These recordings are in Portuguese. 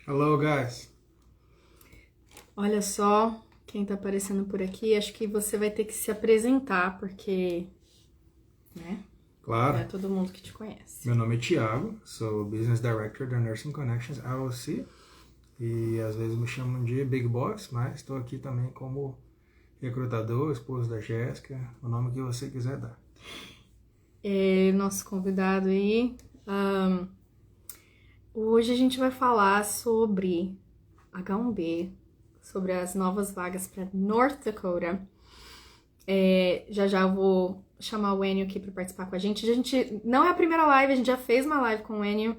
Hello, guys. Olha só quem tá aparecendo por aqui. Acho que você vai ter que se apresentar, porque, né, não é Claro, todo mundo que te conhece. meu nome é Thiago, sou Business Director da Nursing Connections LLC e às vezes me chamam de Big Boss, mas estou aqui também como recrutador, esposo da Jéssica, o nome que você quiser dar. Nosso convidado aí. Hoje a gente vai falar sobre H1B, sobre as novas vagas para North Dakota. Já já eu vou chamar o Enio aqui para participar com a gente. A gente não é a primeira live, a gente já fez uma live com o Enio.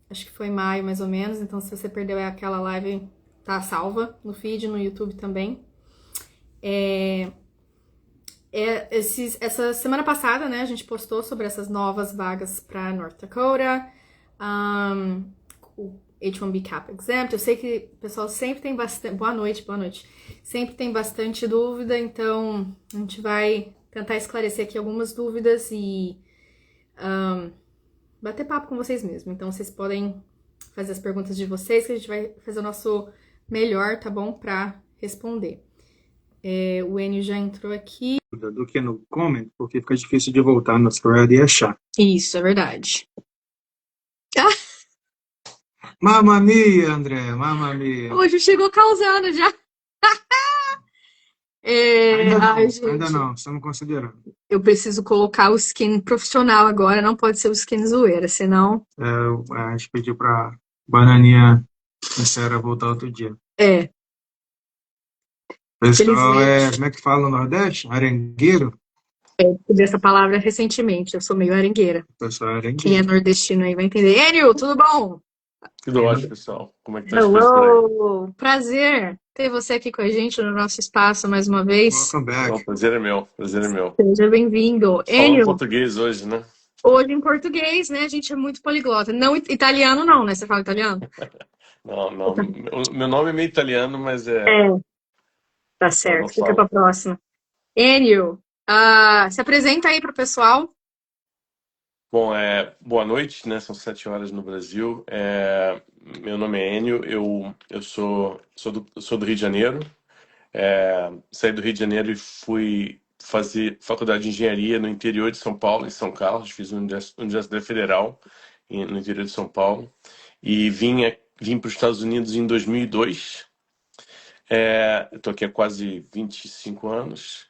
Acho que foi em maio, mais ou menos. Então, se você perdeu aquela live, tá salva no feed, no YouTube também. Essa semana passada, né, a gente postou sobre essas novas vagas para North Dakota, o H1B Cap Exempt. Eu sei que o pessoal sempre tem bastante. Boa noite, boa noite. Sempre tem bastante dúvida, então a gente vai tentar esclarecer aqui algumas dúvidas e bater papo com vocês mesmo. Então vocês podem fazer as perguntas de vocês, que a gente vai fazer o nosso melhor, tá bom? Pra responder. O Enio já entrou aqui. Do que no comment, porque fica difícil de voltar no thread e achar. Isso, é verdade. Mamma mia, André, mamma mia. Hoje chegou causando já. Ainda Gente, não, estamos considerando. eu preciso colocar o skin profissional agora, não pode ser o skin zoeira, senão. A gente pediu pra Bananinha Sincera voltar outro dia. É, O pessoal infelizmente. como é que fala no Nordeste? Arengueiro? Descobri essa palavra recentemente, eu sou meio arengueira. O pessoal é Quem é arengueiro. nordestino aí vai entender. Enio, tudo bom? Tudo ótimo, pessoal. Como é que estão as coisas por aí? Hello! Prazer ter você aqui com a gente no nosso espaço mais uma vez. Welcome Não, back. prazer é meu, prazer é meu. Seja bem-vindo. Falando Enio, português hoje, né? hoje em português, né? A gente é muito poliglota. Não italiano, não, né? Você fala italiano? Não, não. Meu nome é meio italiano, mas É, tá eu não certo. Fica pra falo. próxima. Enio, se apresenta aí pro pessoal. Bom, boa noite, né? São 7 horas no Brasil. Meu nome é Enio, eu sou do Rio de Janeiro. Saí do Rio de Janeiro e fui fazer faculdade de engenharia no interior de São Paulo, em São Carlos. Fiz Universidade Federal no interior de São Paulo. E vim para os Estados Unidos em 2002. Eu estou aqui há quase 25 anos.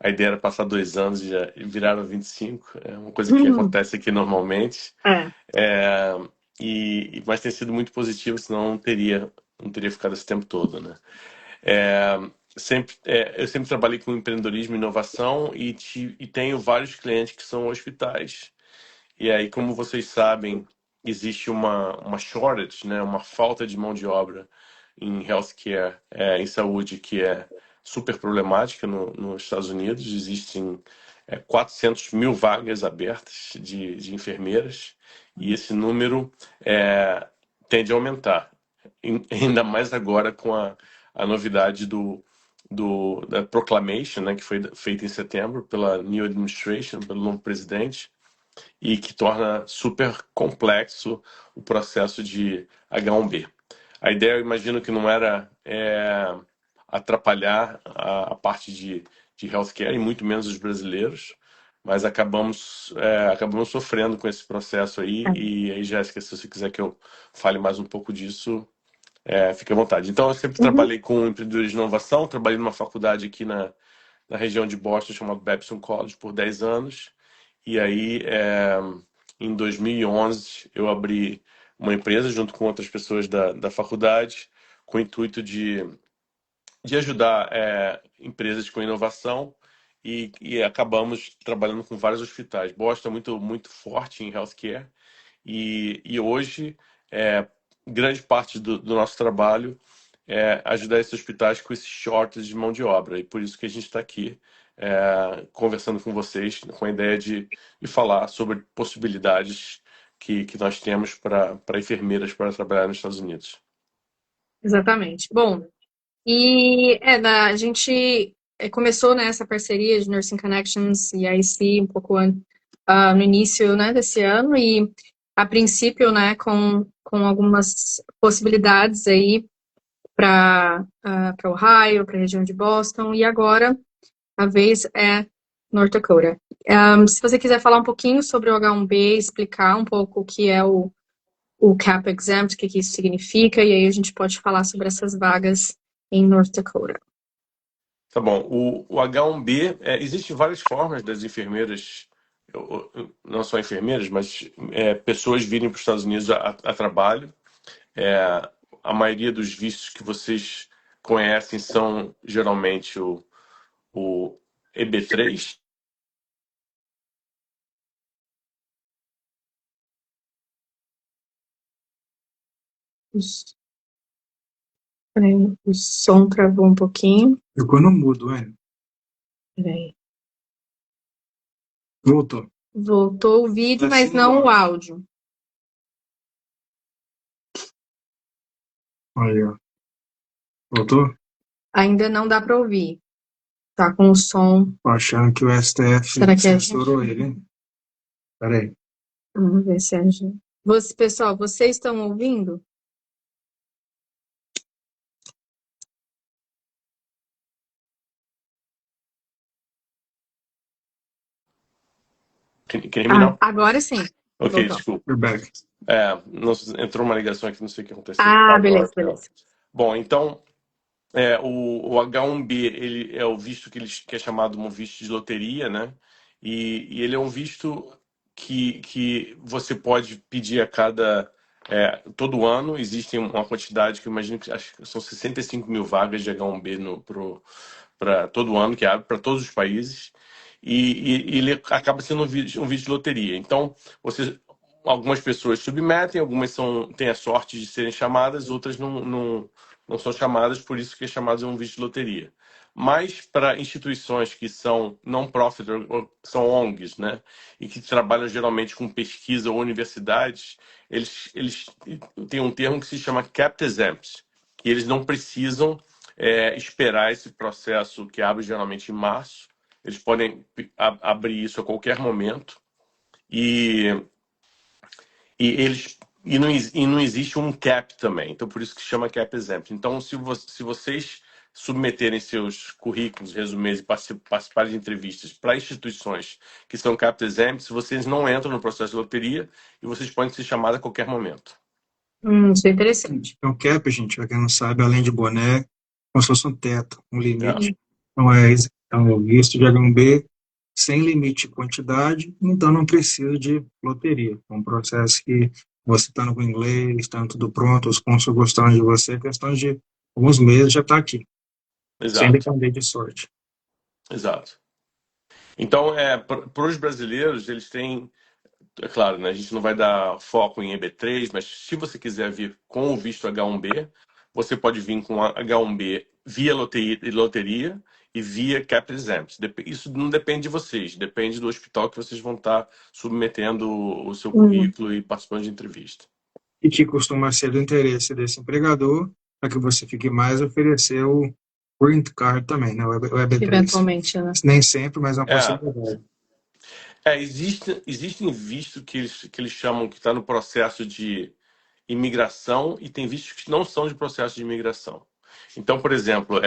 A ideia era passar 2 anos e já viraram 25. É uma coisa que Uhum. acontece aqui normalmente. É. É, mas tem sido muito positivo, senão não teria ficado esse tempo todo, né? É, eu sempre trabalhei com empreendedorismo e inovação e tenho vários clientes que são hospitais. E aí, como vocês sabem, existe uma shortage, né, uma falta de mão de obra em healthcare, em saúde, que é super problemática nos Estados Unidos. Existem 400 mil vagas abertas de enfermeiras e esse número tende a aumentar, ainda mais agora com a novidade da Proclamation, né, que foi feita em setembro pela New Administration, pelo novo presidente, e que torna super complexo o processo de H1B. A ideia, eu imagino que não era atrapalhar a parte de healthcare, e muito menos os brasileiros, mas acabamos sofrendo com esse processo aí. E aí, Jéssica, se você quiser que eu fale mais um pouco disso, fique à vontade. Então, eu sempre Uhum. trabalhei com empreendedorismo de inovação, trabalhei numa faculdade aqui na região de Boston, chamada Babson College, por 10 anos. E aí, em 2011, eu abri uma empresa junto com outras pessoas da faculdade, com o intuito de ajudar empresas com inovação e acabamos trabalhando com vários hospitais. Boston é muito, muito forte em healthcare e hoje, grande parte do nosso trabalho é ajudar esses hospitais com esses shorts de mão de obra. E por isso que a gente está aqui conversando com vocês, com a ideia de falar sobre possibilidades que nós temos para enfermeiras para trabalhar nos Estados Unidos. Exatamente. Bom, a gente começou, né, essa parceria de Nursing Connections e IC um pouco no início, né, desse ano, e a princípio, né, com algumas possibilidades aí para Ohio, para a região de Boston, e agora a vez é North Dakota. Se você quiser falar um pouquinho sobre o H1B, explicar um pouco o que é o Cap Exempt, o que isso significa, e aí a gente pode falar sobre essas vagas em North Dakota. Tá bom. O H1B, existem várias formas das enfermeiras, não só enfermeiras, mas pessoas virem para os Estados Unidos a trabalho. A maioria dos vistos que vocês conhecem são geralmente o EB3. Peraí, o som travou um pouquinho. Ficou no mudo, hein? Peraí. Voltou. Voltou o vídeo, Tá mas sem não o áudio. áudio. Aí, ó. Voltou? Ainda não dá para ouvir. Tá com o som. Tô achando que o STF Será que é a censurou gente? ele, hein? Peraí. Vamos ver se é a gente. Pessoal, vocês estão ouvindo? Can you hear me now? Agora sim. Ok, Voltou. desculpa. You're back. Entrou uma ligação aqui, não sei o que aconteceu. Beleza, beleza. Bom, então, o H1B, ele é o visto que é chamado um visto de loteria, né? E ele é um visto que você pode pedir todo ano. Existe uma quantidade que eu imagino que acho que são 65 mil vagas de H1B para todo ano, que abre para todos os países. E ele acaba sendo um visto de loteria. Então, algumas pessoas submetem, algumas têm a sorte de serem chamadas, outras não são chamadas, por isso que é chamado de um visto de loteria. Mas para instituições que são non-profit, ou são ONGs, né, e que trabalham geralmente com pesquisa ou universidades, eles têm um termo que se chama Capped Exempt, que eles não precisam esperar esse processo que abre geralmente em março. Eles podem abrir isso a qualquer momento e não existe um cap também. Então, por isso que chama cap exempt. Então, se vocês submeterem seus currículos, resumês e participarem de entrevistas para instituições que são cap exempt, vocês não entram no processo de loteria e vocês podem ser chamados a qualquer momento. Isso é interessante. Então, cap, gente, para quem não sabe, além de boné, como se fosse um teto, um limite. Então, o visto de H1B sem limite de quantidade, então não precisa de loteria. É um processo que você estando com inglês, estando tudo pronto, os cônsules gostando de você, questão de alguns meses já está aqui, sem Exato, depender de sorte. exato. Então, para os brasileiros, eles têm. É claro, né, a gente não vai dar foco em EB3, mas se você quiser vir com o visto H1B, você pode vir com H1B via loteria e via Cap Exempt. Isso não depende de vocês, depende do hospital que vocês vão estar submetendo o seu currículo e participando de entrevista. E que costuma ser do interesse desse empregador, para que você fique mais, oferecer o Green Card também, né? O EB3. Eventualmente, né? Nem sempre, mas é uma possibilidade. Existem vistos que eles chamam que está no processo de imigração e tem vistos que não são de processo de imigração. Então, por exemplo,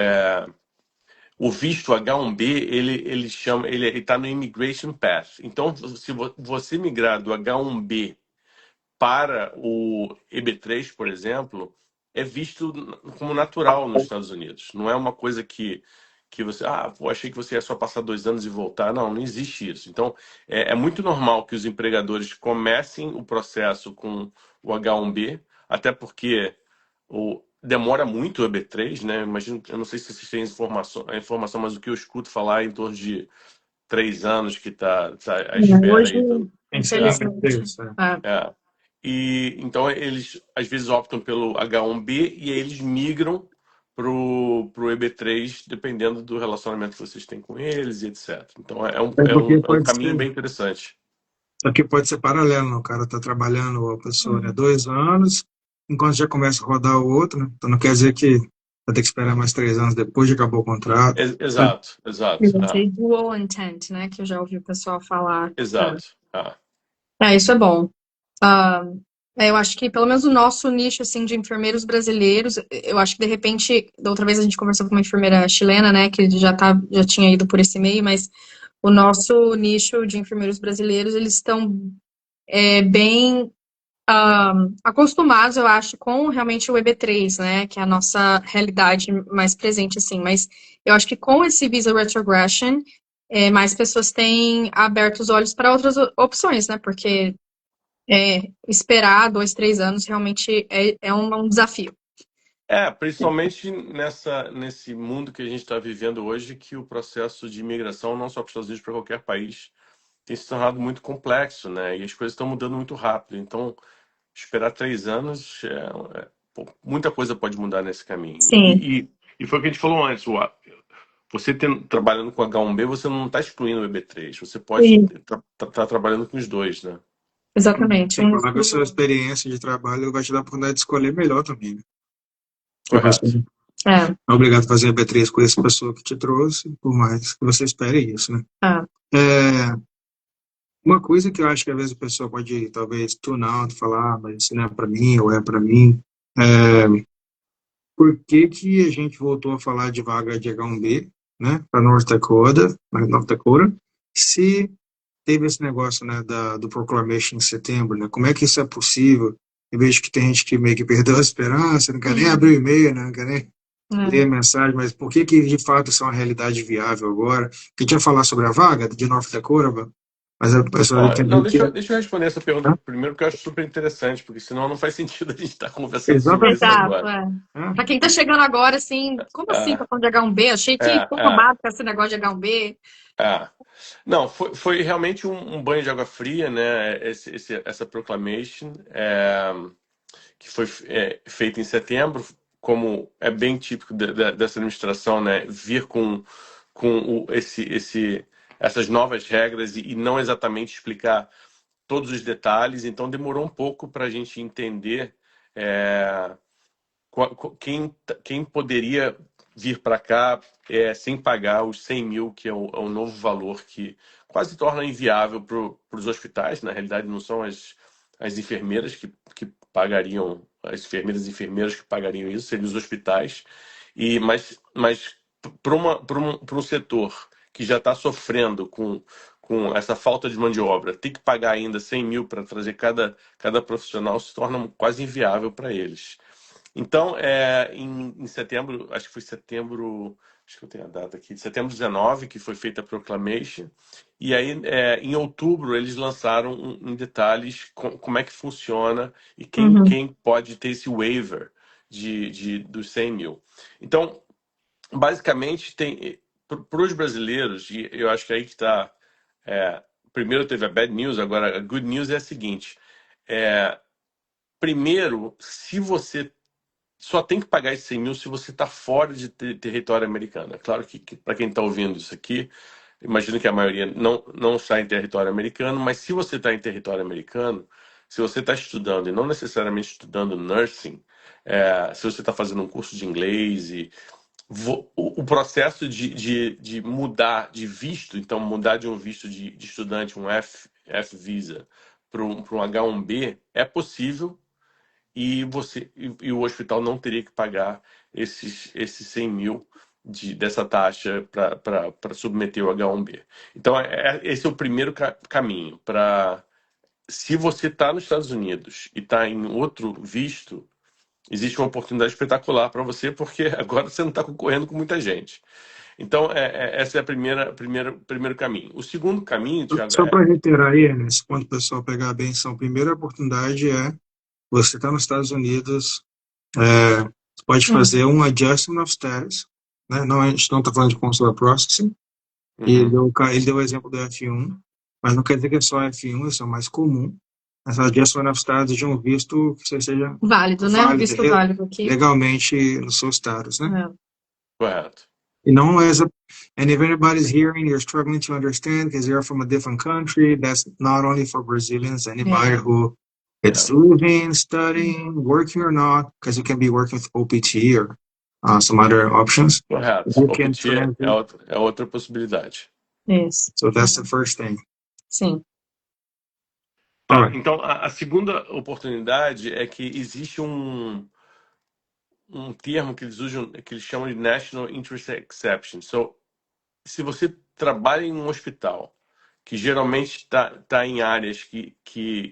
o visto H1B, ele está no Immigration Path. Então, se você migrar do H1B para o EB3, por exemplo, é visto como natural nos Estados Unidos. Não é uma coisa que você, achei que você ia só passar 2 anos e voltar. Não existe isso. Então, é muito normal que os empregadores comecem o processo com o H1B, até porque demora muito o EB3, né? Imagino, eu não sei se vocês têm a informação, mas o que eu escuto falar é em torno de 3 anos que está à espera Hoje, aí. infelizmente. E então eles às vezes optam pelo H1B e aí eles migram pro EB3, dependendo do relacionamento que vocês têm com eles e etc. Então é um caminho bem interessante. Só que pode ser paralelo, né? O cara está trabalhando, a pessoa, 2 anos, enquanto já começa a rodar o outro, né? Então não quer dizer que vai ter que esperar mais 3 anos depois de acabar o contrato. Exato. Dual intent, né? Que eu já ouvi o pessoal falar. Exato. Isso é bom. Eu acho que pelo menos o nosso nicho assim de enfermeiros brasileiros, eu acho que de repente, da outra vez a gente conversou com uma enfermeira chilena, né, que já tinha ido por esse meio, mas o nosso nicho de enfermeiros brasileiros, eles estão bem acostumados, eu acho, com realmente o EB3, né, que é a nossa realidade mais presente, assim, mas eu acho que com esse Visa Retrogression, mais pessoas têm aberto os olhos para outras opções, né, porque esperar 2, 3 anos realmente é um desafio. Principalmente nesse mundo que a gente está vivendo hoje, que o processo de imigração, não só para os Estados Unidos, para qualquer país, tem se tornado muito complexo, né? E as coisas estão mudando muito rápido. Então, esperar 3 anos, muita coisa pode mudar nesse caminho. Sim, E foi o que a gente falou antes, você trabalhando com H1B, você não está excluindo o EB3, você pode sim, estar trabalhando com os dois, né? exatamente. Sem falar que a sua experiência de trabalho vai te dar a oportunidade de escolher melhor também, né? Porque você Correto. não É, é obrigado a fazer a B3 com essa pessoa que te trouxe, por mais que você espere isso, né? é. É, uma coisa que eu acho que às vezes a pessoa pode, talvez, tune out, falar, mas isso não é para mim, ou é para mim. É, por que que a gente voltou a falar de vaga de H1B, né, para North Dakota, se teve esse negócio, né, do Proclamation em setembro, né? Como é que isso é possível? Eu vejo que tem gente que meio que perdeu a esperança, não quer nem abrir o e-mail, né, não quer nem ler a mensagem, mas por que que de fato isso é uma realidade viável agora? Que tinha falar sobre a vaga de North Dakota, mas a pessoa Não, entendeu que deixa eu responder essa pergunta né? primeiro, porque eu acho super interessante, porque senão não faz sentido a gente estar conversando sobre Exatamente. isso Exato, agora. é. Né? Pra quem tá chegando agora, assim, como assim tá É, falando de H1B? Achei é, que foi é, roubado com esse negócio de H1B. é. Não, foi realmente um banho de água fria, né? Essa proclamation, que foi feita em setembro, como é bem típico dessa administração, né? Vir com essas novas regras e não exatamente explicar todos os detalhes, então demorou um pouco para a gente entender é, quem poderia vir para cá sem pagar os 100 mil, que é o novo valor que quase torna inviável para os hospitais. Na realidade, não são as enfermeiras que pagariam, as enfermeiras e enfermeiros que pagariam isso, seriam os hospitais. Mas para um setor que já está sofrendo com essa falta de mão de obra, ter que pagar ainda 100 mil para trazer cada profissional se torna quase inviável para eles. Então, em setembro, acho que foi setembro, acho que eu tenho a data aqui, setembro 19, que foi feita a Proclamation, e aí em outubro eles lançaram em detalhes como é que funciona e Uhum. quem pode ter esse waiver dos 100 mil. Então, basicamente, tem para os brasileiros, e eu acho que aí que está. Primeiro teve a bad news, agora a good news é a seguinte: é, primeiro, se você só tem que pagar esses 100 mil se você está fora de território americano. É claro que para quem está ouvindo isso aqui, imagino que a maioria não está em território americano, mas se você está em território americano, se você está estudando, e não necessariamente estudando nursing, se você está fazendo um curso de inglês, o processo de mudar de visto, então mudar de um visto de estudante, um F visa, para um H1B, é possível e o hospital não teria que pagar esses 100 mil dessa taxa para submeter o H1B. Então, esse é o primeiro caminho. Se você está nos Estados Unidos e está em outro visto, existe uma oportunidade espetacular para você, porque agora você não está concorrendo com muita gente. Então, essa é a primeiro caminho. O segundo caminho, Thiago, Só para reiterar aí, né, quando o pessoal pegar a benção, a primeira oportunidade é você está nos Estados Unidos, você pode Uhum. fazer um adjustment of status, né? Não, a gente não está falando de consular processing, e Uhum. ele deu o exemplo do F1, mas não quer dizer que é só F1, isso é o mais comum. Essa adjustment of status de um visto que você seja Válido, né? válido Visto válido aqui. legalmente no seu status, né? É. Correto. You know, and if anybody's hearing, you're struggling to understand because you're from a different country, that's not only for Brazilians, anybody who it's living, studying, working or not, because you can be working with OPT or some other options. Correto. You can OPT transit. é outra possibilidade. Isso. So that's the first thing. Sim. Tá, então a segunda oportunidade é que existe um termo que eles usam, que eles chamam de National Interest Exception. So, se você trabalha em um hospital que geralmente está em áreas que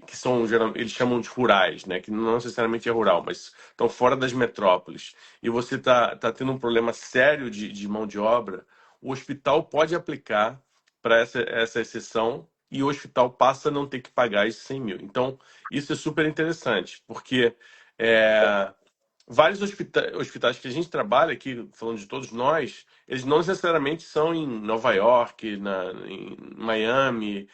são, eles chamam de rurais, né? Que não necessariamente é rural, mas estão fora das metrópoles, e você tá tendo um problema sério de mão de obra, o hospital pode aplicar para essa exceção e o hospital passa a não ter que pagar esses 100 mil. Então, isso é super interessante, porque é, vários hospitais que a gente trabalha aqui, falando de todos nós, eles não necessariamente são em Nova York, em Miami,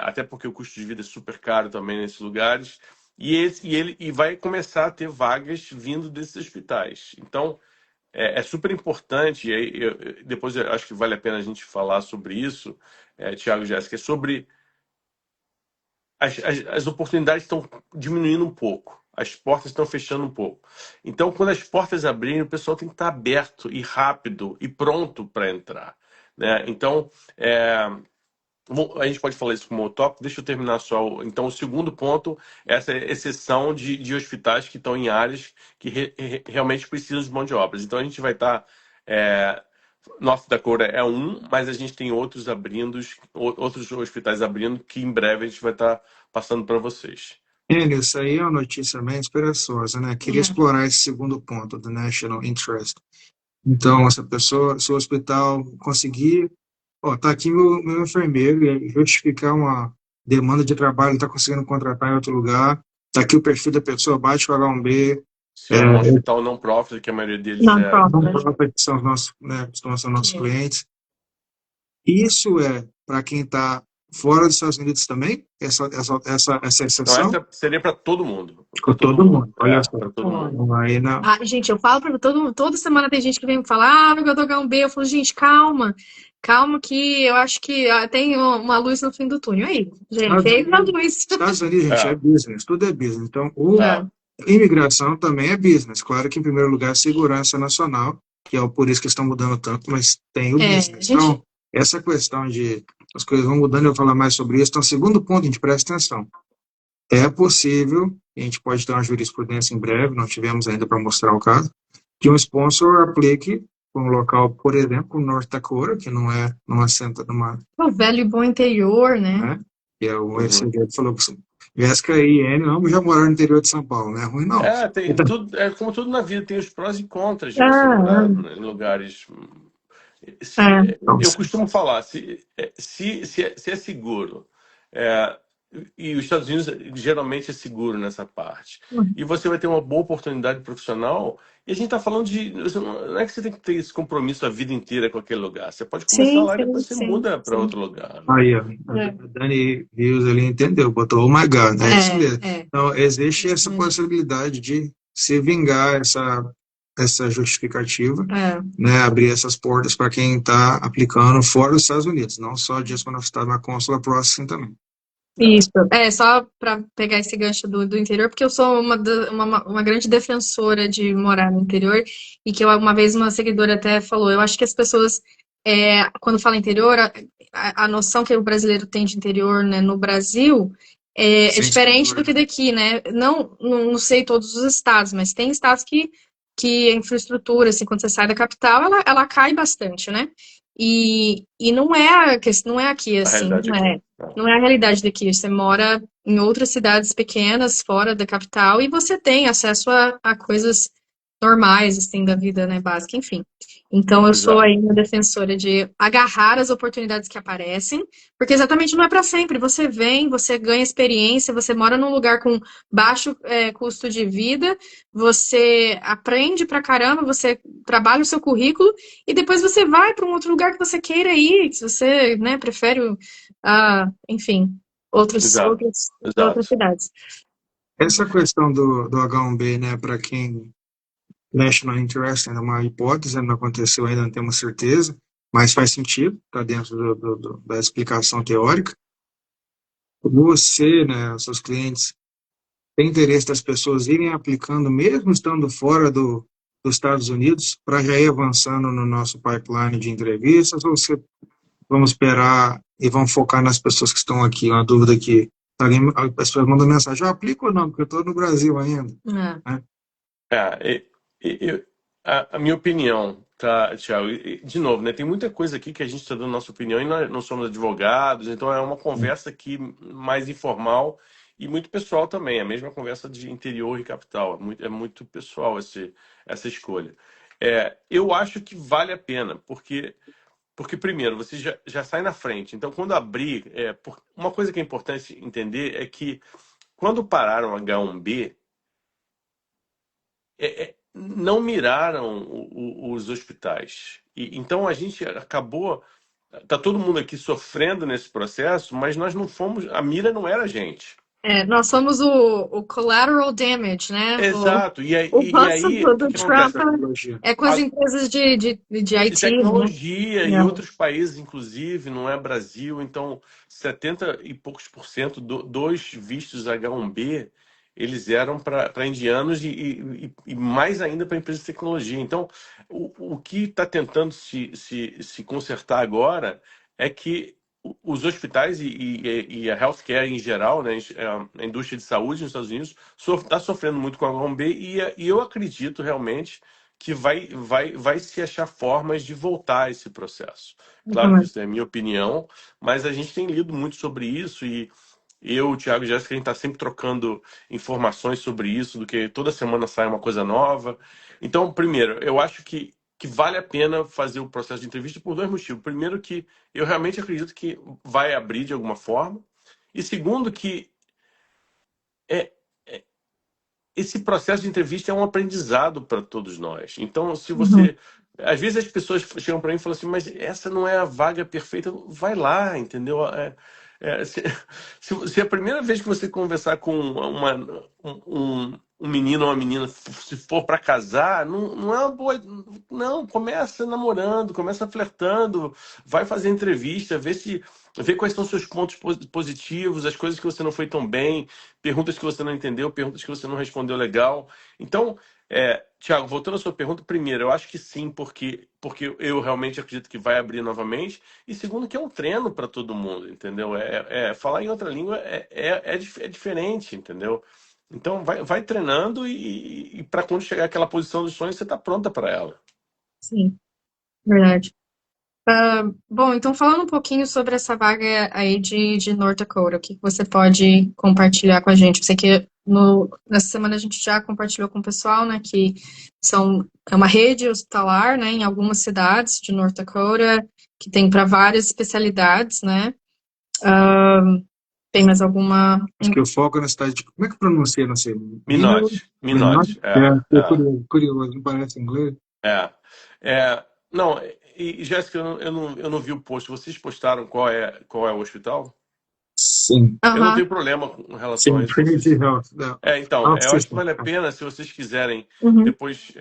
até porque o custo de vida é super caro também nesses lugares. E vai começar a ter vagas vindo desses hospitais. Então, é super importante, e aí, depois eu acho que vale a pena a gente falar sobre isso, Tiago e Jéssica, sobre as oportunidades estão diminuindo um pouco, as portas estão fechando um pouco. Então, quando as portas abrirem, o pessoal tem que estar aberto e rápido e pronto para entrar, né? Então, a gente pode falar isso como tópico. Deixa eu terminar só. Então, o segundo ponto é essa exceção de hospitais que estão em áreas que realmente precisam de mão de obras. Então, a gente vai estar. North Dakota é mas a gente tem outros abrindo, outros hospitais abrindo, que em breve a gente vai estar passando para vocês. Isso aí é uma notícia bem esperançosa, né? Queria explorar esse segundo ponto do National Interest. Então, essa pessoa, se o hospital conseguir, tá aqui meu enfermeiro, e justificar uma demanda de trabalho, ele está conseguindo contratar em outro lugar, tá aqui o perfil da pessoa, bate o H1B, Se é um hospital não profit, que a maioria deles Não, é. profit. que são os nossos, né, costumam ser nossos clientes. Isso é para quem está fora dos Estados Unidos também? Essa Não, exceção? essa seria para todo mundo. Com todo mundo, olha só. Para todo mundo. Aí na... Gente, eu falo pra toda semana tem gente que vem me falar, eu tô H1B. Eu falo, gente, calma. Calma que eu acho que tem uma luz no fim do túnel. Aí, gente, aí a luz. Estados Unidos, gente, é business, tudo é business. Então, imigração também é business. Claro que, em primeiro lugar, segurança nacional, que é por isso que estão mudando tanto, mas tem o business. Então, essa questão de as coisas vão mudando, eu vou falar mais sobre isso. Então, segundo ponto, a gente presta atenção. É possível, e a gente pode ter uma jurisprudência em breve, não tivemos ainda para mostrar o caso, que um sponsor aplique para um local, por exemplo, North Dakota, que não é numa O velho e bom interior, né? Que é o ex-secretário falou que Jéssica e N não já moraram no interior de São Paulo, não é ruim não. Tem tudo, como tudo na vida, tem os prós e contras de você morar em lugares. Eu costumo falar, se é seguro, e os Estados Unidos geralmente é seguro nessa parte, e você vai ter uma boa oportunidade profissional, e a gente está falando não é que você tem que ter esse compromisso a vida inteira com aquele lugar, você pode começar lá e depois você muda para outro lugar. Aí, ó, a Dani Rios ali entendeu, botou oh my God, é isso mesmo. Então, existe essa possibilidade de se vingar essa justificativa, né, abrir essas portas para quem está aplicando fora dos Estados Unidos, não só disso quando você está na consular processing também. Isso, só para pegar esse gancho do interior, porque eu sou uma grande defensora de morar no interior, e que uma vez uma seguidora até falou, eu acho que as pessoas, quando falam interior, a noção que o brasileiro tem de interior, né, no Brasil é diferente do que daqui, né? Não sei todos os estados, mas tem estados que a infraestrutura, assim, quando você sai da capital, ela cai bastante, né? E não é aqui, assim, não é a realidade daqui. Você mora em outras cidades pequenas, fora da capital, e você tem acesso a coisas normais, assim, da vida, né, básica, enfim. Então, eu sou aí uma defensora de agarrar as oportunidades que aparecem, porque exatamente não é para sempre. Você vem, você ganha experiência, você mora num lugar com baixo custo de vida, você aprende pra caramba, você trabalha o seu currículo, e depois você vai para um outro lugar que você queira ir, se você, né, prefere, enfim, outras cidades. Essa questão do H1B, né, para quem National Interest ainda é uma hipótese, não aconteceu ainda, não temos certeza, mas faz sentido, está dentro da explicação teórica. Você, né, seus clientes, tem interesse das pessoas irem aplicando, mesmo estando fora dos Estados Unidos, para já ir avançando no nosso pipeline de entrevistas, ou vamos esperar e vamos focar nas pessoas que estão aqui? Uma dúvida que As pessoas mandam mensagem, eu aplico ou não, porque eu estou no Brasil ainda. É. Né? É, a minha opinião, tá, Thiago? De novo, né? Tem muita coisa aqui que a gente está dando nossa opinião e nós não somos advogados, então é uma conversa aqui mais informal e muito pessoal também. É a mesma conversa de interior e capital. É muito pessoal essa escolha. Eu acho que vale a pena, porque primeiro, você já sai na frente. Então, quando abrir, uma coisa que é importante entender é que quando pararam H1B, não miraram os hospitais. Então a gente acabou. Tá todo mundo aqui sofrendo nesse processo, mas nós não fomos. A mira não era a gente. Nós somos o collateral damage, né? Exato. O E passo aí, o que do que Trump acontece? Tecnologia. é com as empresas de De IT, né? tecnologia em outros países, inclusive, não é Brasil. Então, 70 e poucos por cento dos vistos H1B, eles eram para indianos e mais ainda para empresas de tecnologia. Então, o que está tentando se consertar agora é que os hospitais e a healthcare em geral, né, a indústria de saúde nos Estados Unidos, está sofrendo muito com H1B e eu acredito realmente que vai se achar formas de voltar a esse processo. Claro que Exatamente. isso é a minha opinião, mas a gente tem lido muito sobre isso e eu, o Thiago e a Jéssica, a gente está sempre trocando informações sobre isso, do que toda semana sai uma coisa nova. Então, primeiro, eu acho que vale a pena fazer o processo de entrevista por dois motivos. Primeiro, que eu realmente acredito que vai abrir de alguma forma. E segundo, que é, esse processo de entrevista é um aprendizado para todos nós. Então, se Uhum. você. Às vezes as pessoas chegam para mim e falam assim, mas essa não é a vaga perfeita. Vai lá, entendeu? Se a primeira vez que você conversar com um menino ou uma menina, se for para casar, não é uma boa. Não, começa namorando, começa flertando, vai fazer entrevista, vê quais são seus pontos positivos, as coisas que você não foi tão bem, perguntas que você não entendeu, perguntas que você não respondeu legal. Então, Thiago, voltando à sua pergunta, primeiro, eu acho que sim, porque eu realmente acredito que vai abrir novamente, e segundo, que é um treino para todo mundo, entendeu? Falar em outra língua é diferente, entendeu? Então, vai treinando e para quando chegar aquela posição dos sonhos, você está pronta para ela. Sim, verdade. Bom, então falando um pouquinho sobre essa vaga aí de North Dakota, o que você pode compartilhar com a gente? Eu sei que nessa semana a gente já compartilhou com o pessoal, né, que é uma rede hospitalar, né, em algumas cidades de North Dakota, que tem para várias especialidades, né? Tem mais alguma? Acho que eu foco na cidade de. Como é que pronuncia? Não sei. Minot? Minote, Minot? Minote, É curioso, curioso, não parece inglês? é, não, Jéssica, eu não vi o post. Vocês postaram qual é o hospital? Sim. Eu não Aham. tenho problema com relação a Sim, isso. Trinity Health. Não. Então, Health eu acho que System. vale a pena se vocês quiserem Uhum, depois.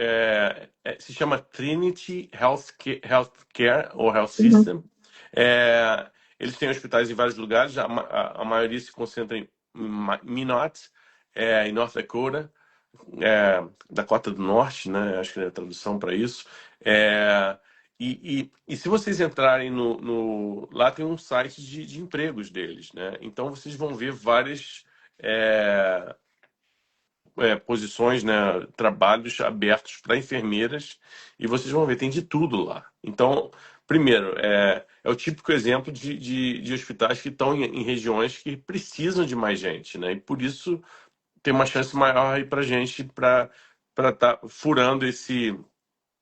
Se chama Trinity Healthcare ou Health uhum, System. Eles têm hospitais em vários lugares, a maioria se concentra em Minot, em North Dakota, Dakota do Norte, né? Acho que é a tradução para isso. É, e se vocês entrarem lá tem um site de empregos deles, né? Então vocês vão ver várias é, posições, né? Trabalhos abertos para enfermeiras e vocês vão ver, tem de tudo lá. Então, primeiro, é o típico exemplo de hospitais que estão em regiões que precisam de mais gente, né? E por isso tem uma chance maior aí para gente para estar furando esse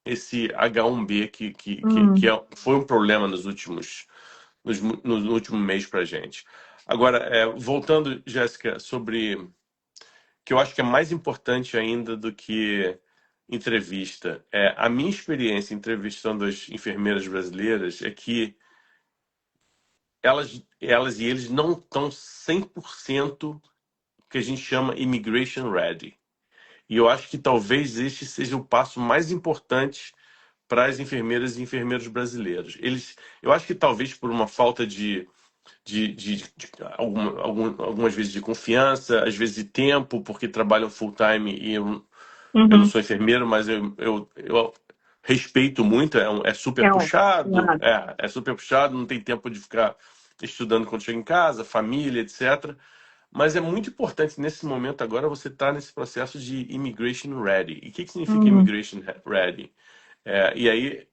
H1B que uhum. foi um problema no último mês para gente. Agora, voltando, Jéssica, sobre que eu acho que é mais importante ainda do que entrevista. A minha experiência entrevistando as enfermeiras brasileiras é que elas e eles não estão 100% que a gente chama immigration ready. E eu acho que talvez este seja o passo mais importante para as enfermeiras e enfermeiros brasileiros. Eu acho que talvez por uma falta algumas vezes de confiança, às vezes de tempo, porque trabalham full time e eu não Uhum. sou enfermeiro, mas eu respeito muito, é super É, puxado, claro. é super puxado, não tem tempo de ficar estudando quando chega em casa, família, etc. Mas é muito importante nesse momento agora você estar nesse processo de immigration ready. E o que significa Uhum. immigration ready? E aí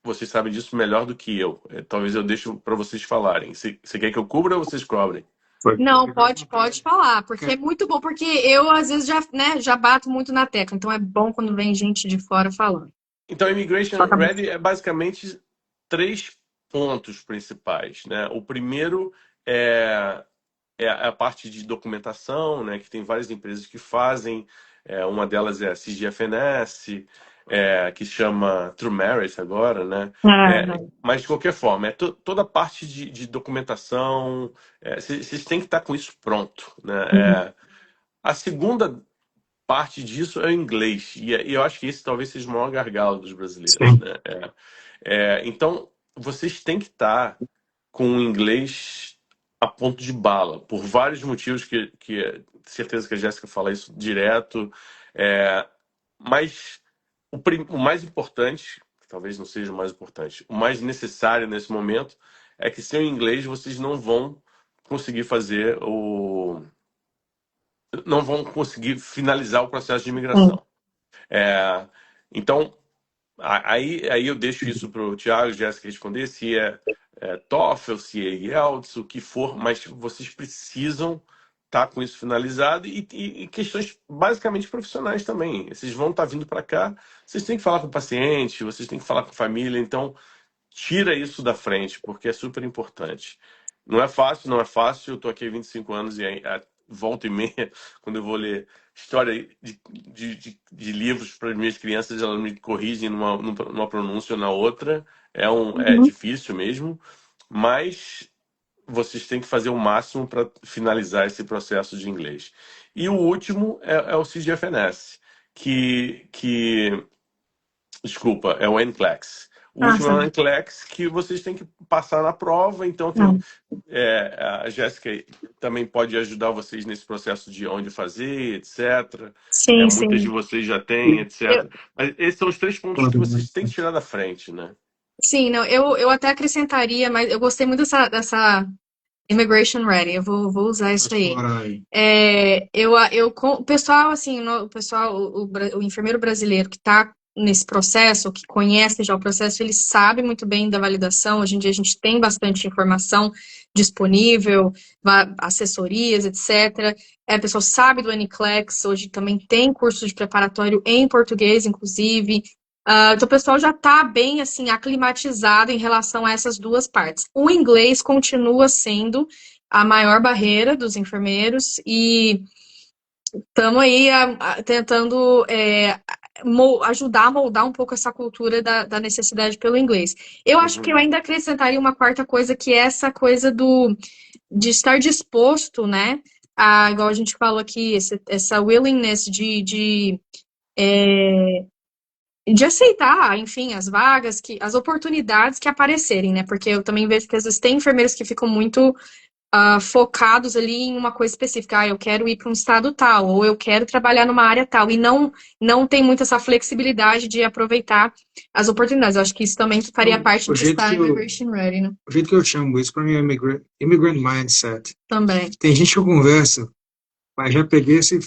vocês sabem disso melhor do que eu. Talvez eu deixe para vocês falarem. Você quer que eu cubra ou vocês cobrem? Foi. Não, pode falar, porque é muito bom, porque eu às vezes já, né, já bato muito na tecla, então é bom quando vem gente de fora falando. Então, immigration Toca a música. ready é basicamente três pontos principais, né? O primeiro é é a parte de documentação, né, que tem várias empresas que fazem. Uma delas é a CGFNS, que chama True Merit agora, né? Ah, Mas de qualquer forma, toda a parte de documentação, vocês têm que estar com isso pronto, né? uhum. A segunda parte disso é o inglês, e eu acho que esse talvez seja o maior gargalo dos brasileiros, Sim. né? Então, vocês têm que estar com o inglês a ponto de bala, por vários motivos que certeza que a Jéssica fala isso direto. É, mas o mais importante, talvez não seja o mais importante, o mais necessário nesse momento é que sem o inglês vocês não vão conseguir fazer não vão conseguir finalizar o processo de Sim. imigração. Então, aí eu deixo isso para o Thiago e Jéssica responder, se é TOEFL, se é IELTS, o que for, mas vocês precisam estar com isso finalizado e questões basicamente profissionais também. Vocês vão estar vindo para cá, vocês têm que falar com o paciente, vocês têm que falar com a família, então tira isso da frente, porque é super importante. Não é fácil, não é fácil. Eu tô aqui há 25 anos e volta e meia, quando eu vou ler história de livros para as minhas crianças, elas me corrigem numa pronúncia ou na outra. É Uhum. difícil mesmo, mas vocês têm que fazer o máximo para finalizar esse processo de inglês. E o último é o CGFNS, que desculpa, é o NCLEX. O Ah, último é o sim. NCLEX que vocês têm que passar na prova, então Hum. a Jéssica também pode ajudar vocês nesse processo de onde fazer, etc. Sim, Muitas de sim. vocês já têm, Eu, etc. Mas esses são os três pontos que vocês têm que tirar da frente, né? sim, não, eu até acrescentaria, mas eu gostei muito dessa Immigration Ready, eu vou usar isso aí. Explorar aí. O pessoal, assim, o pessoal, o enfermeiro brasileiro que está nesse processo, que conhece já o processo, ele sabe muito bem da validação. Hoje em dia a gente tem bastante informação disponível, assessorias, etc. O pessoal sabe do NCLEX, hoje também tem curso de preparatório em português, inclusive. Então o pessoal já está bem, assim, aclimatizado em relação a essas duas partes. O inglês continua sendo a maior barreira dos enfermeiros e estamos aí tentando ajudar a moldar um pouco essa cultura da necessidade pelo inglês. Eu acho que eu Uhum. ainda acrescentaria uma quarta coisa, que é essa coisa de estar disposto, né? Igual a gente falou aqui, essa willingness de aceitar, enfim, as vagas, as oportunidades que aparecerem, né? Porque eu também vejo que às vezes tem enfermeiros que ficam muito focados ali em uma coisa específica. Eu quero ir para um estado tal, ou eu quero trabalhar numa área tal, e não tem muito essa flexibilidade de aproveitar as oportunidades. Eu acho que isso também faria Então, parte de estar immigration ready, né? o jeito que eu chamo isso, para mim, é immigrant mindset. Também. Tem gente que eu converso, mas já peguei esse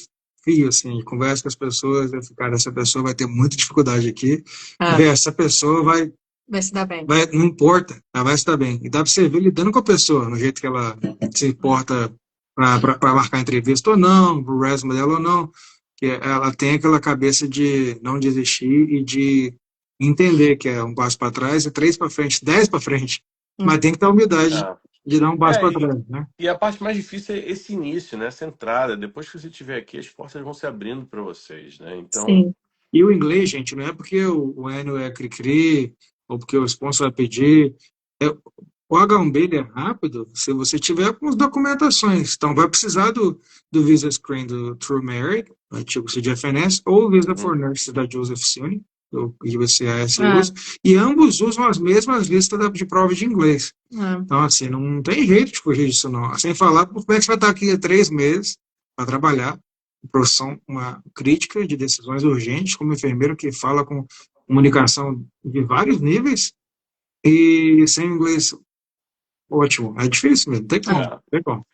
fio, assim, converso com as pessoas, eu fico, cara, essa pessoa vai ter muita dificuldade aqui, Ah, e essa pessoa vai se dar bem. não importa, ela vai estar bem. E dá para você ver lidando com a pessoa, no jeito que ela se importa para marcar entrevista ou não, pro resume dela ou não, que ela tem aquela cabeça de não desistir e de entender que é um passo para trás, é três para frente, 10 para frente, mas Hum. tem que ter a humildade Ah. de dar um passo para E, trás, né? e a parte mais difícil é esse início, né? Essa entrada. Depois que você estiver aqui, as portas vão se abrindo para vocês, né? Então, Sim. E o inglês, gente, não é porque o Enio é cri-cri, ou porque o sponsor vai pedir. É, o H1B ele é rápido se você tiver com as documentações. Então, vai precisar do Visa Screen do True Merit, antigo CDFNS, ou o Visa for uhum. Nurses da Joseph Suny, do USCIS Ah, usa, e ambos usam as mesmas listas de prova de inglês. ah. Então, assim, não tem jeito de fugir disso, não. Sem falar como é que você vai estar aqui há 3 meses para trabalhar, profissão, uma crítica de decisões urgentes, como enfermeiro que fala com comunicação de vários níveis e sem inglês ótimo. É difícil mesmo, tem como, É. tem como.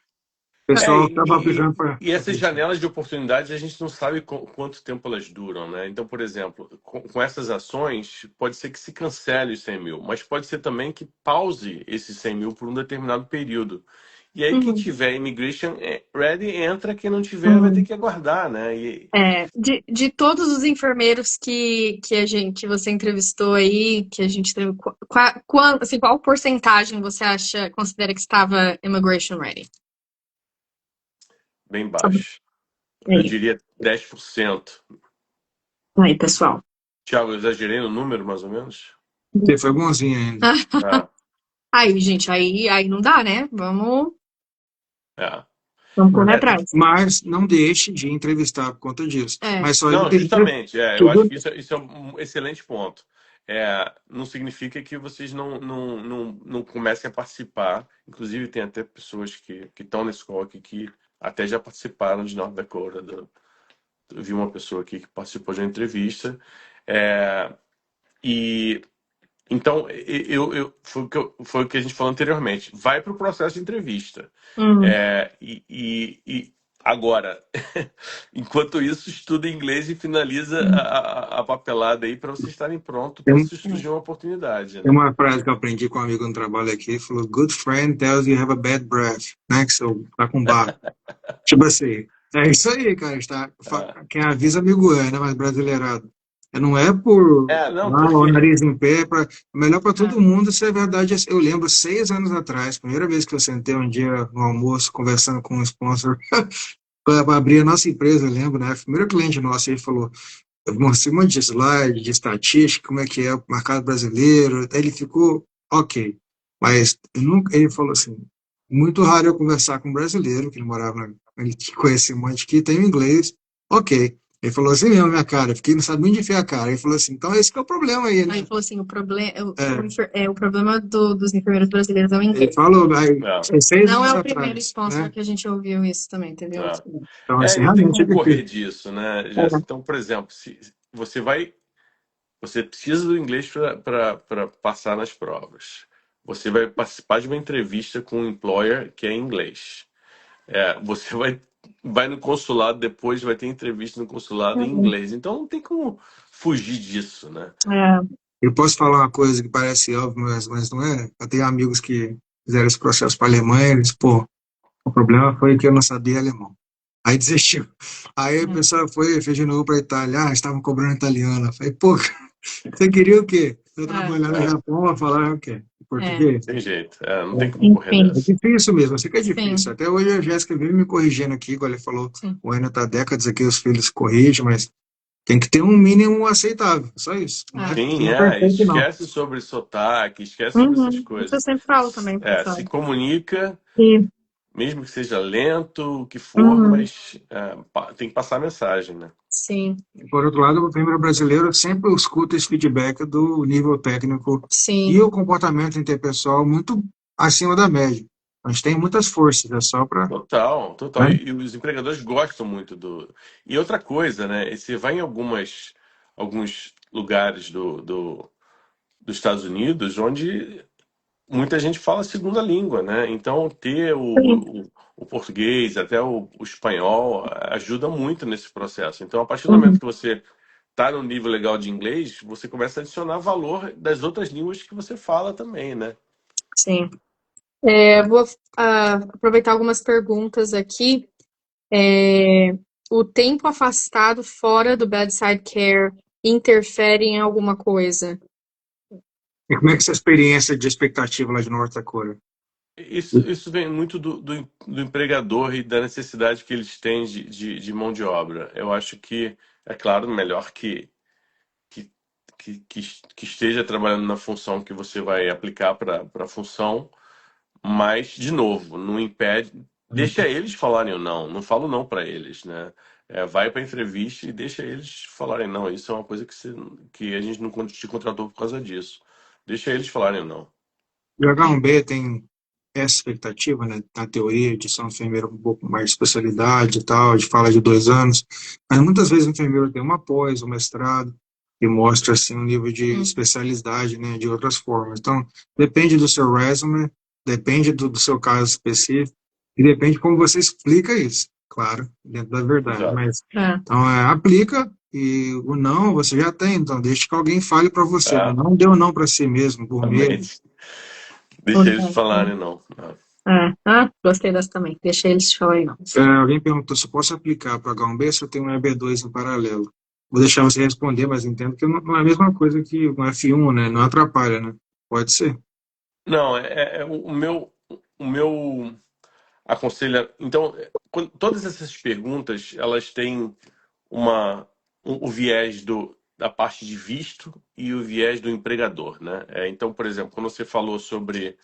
O É, pessoal estava aplicando para. e essas janelas de oportunidade a gente não sabe quanto tempo elas duram, né? Então, por exemplo, com essas ações, pode ser que se cancele os 100 mil, mas pode ser também que pause esses 100 mil por um determinado período. E aí, quem Uhum, tiver immigration ready entra, quem não tiver vai ter uhum. que aguardar, né? E, De todos os enfermeiros que você entrevistou aí, que a gente teve, assim, qual porcentagem você acha, considera que estava immigration ready? bem baixo. Eu Aí, diria 10%. aí, pessoal. Tiago, eu exagerei no número, mais ou menos? Você foi bonzinho ainda. Ah, Aí, gente, aí não dá, né? é. Vamos correr É, atrás. Mas não deixe de entrevistar por conta disso. É. Mas só não, justamente. Eu acho tudo. que isso é um excelente ponto. Não significa que vocês não comecem a participar. Inclusive, tem até pessoas que estão nesse call aqui que até já participaram de North Dakota. Eu vi uma pessoa aqui que participou de uma entrevista. É, e então, foi o que a gente falou anteriormente. Vai para o processo de entrevista. Hum, E agora, enquanto isso, estuda inglês e finaliza hum. a papelada aí para vocês estarem prontos para Tem, se surgir uma oportunidade, tem né? uma frase que eu aprendi com um amigo no trabalho aqui, falou, good friend tells you have a bad breath, né? Que você tá com bafo. Tipo assim, é isso aí, cara. Está, Ah, quem avisa amigo é, né? Mas brasileirado. Não é por não, o porque. nariz em pé, melhor para todo mundo, se é verdade. Eu lembro 6 anos atrás, primeira vez que eu sentei um dia no almoço, conversando com um sponsor, para abrir a nossa empresa, eu lembro, né? O primeiro cliente nosso, ele falou, eu mostrei um monte de slide, de estatística, como é que é o mercado brasileiro. Aí ele ficou ok. Mas eu nunca, ele falou assim, muito raro eu conversar com um brasileiro, que ele morava, ele conhecia um monte que tem inglês. Ok. Ele falou assim mesmo, minha cara. Eu fiquei, não sabia onde enfiar a cara. Ele falou assim, então esse que é o problema aí, Aí né? ele falou assim, É, o problema dos enfermeiros brasileiros é o ele inglês. falou, aí, É, 6 anos Não é o primeiro atrás, sponsor né? que a gente ouviu isso também, teve outro. é. Então, assim, Não tem realmente é como correr difícil. disso, né, Jéssica? Então, por exemplo, se você vai. Você precisa do inglês para passar nas provas. Você vai participar de uma entrevista com um employer que é em inglês. Você vai no consulado depois, vai ter entrevista no consulado em Uhum. inglês. Então não tem como fugir disso, né? É. Eu posso falar uma coisa que parece óbvio, mas não é. Eu tenho amigos que fizeram esse processo para a Alemanha, eles, pô, o problema foi que eu não sabia alemão. Aí desistiu. Aí a pessoa foi, fez de novo para a Itália, estavam cobrando italiano. Eu falei, pô, você queria o quê? Eu trabalhar no É, Japão, a falar o quê? É. Português? tem jeito. Não tem como correr Enfim, É dessa. difícil mesmo, eu sei que é difícil. sim, Até hoje a Jéssica vive me corrigindo aqui, igual ele falou, sim. o Enio tá há décadas aqui, os filhos corrigem, mas tem que ter um mínimo aceitável, só isso. Não é, Sim, não é perfeito, não. esquece sobre sotaque, esquece sobre essas Uhum. Isso eu coisas. sempre falo também, Se pessoal. comunica, E, mesmo que seja lento, o que for, uhum, mas tem que passar a mensagem, né? sim, Por outro lado, o primeiro brasileiro sempre escuta esse feedback do nível técnico e sim. o comportamento interpessoal muito acima da média. A gente tem muitas forças, é só para. Total, total. Né? E os empregadores gostam muito do. E outra coisa, né? Você vai em alguns lugares dos Estados Unidos onde muita gente fala a segunda língua, né? Então, ter o português, até o espanhol, ajuda muito nesse processo. Então, a partir do momento Uhum, que você está no nível legal de inglês, você começa a adicionar valor das outras línguas que você fala também, né? sim. Vou aproveitar algumas perguntas aqui. O tempo afastado fora do bedside care interfere em alguma coisa? E como é que essa experiência de expectativa lá de North Dakota? Isso vem muito do empregador e da necessidade que eles têm de mão de obra. Eu acho que, é claro, melhor que, que esteja trabalhando na função que você vai aplicar para a função, mas, de novo, não impede. Deixa eles falarem o não, não falo não para eles, né? Vai para a entrevista e deixa eles falarem não. Isso é uma coisa que a gente não te contratou por causa disso. Deixa eles falarem o não. O H1B tem essa expectativa, né? Na teoria, de ser um enfermeiro com um pouco mais de especialidade e tal, de fala de 2 anos, mas muitas vezes o enfermeiro tem uma pós, um mestrado, e mostra, assim, um nível de Hum, especialidade, né, de outras formas. Então, depende do seu resume, depende do seu caso específico, E depende de como você explica isso, claro, dentro da verdade. Exato. Mas É. então aplica e o não você já tem, então deixa que alguém fale para você. É, Não deu não para si mesmo, por medo. realmente. Deixa eles falarem, não. Gostei dessa também. Deixa eles te falarem, não. Alguém perguntou se eu posso aplicar para H1B se eu tenho um EB2 em paralelo. Vou deixar você responder, mas entendo que não é a mesma coisa que um F1, né? Não atrapalha, né? Pode ser. Não, o meu aconselha. Então, todas essas perguntas, elas têm o viés da parte de visto e o viés do empregador, né? Então, por exemplo, quando você falou sobre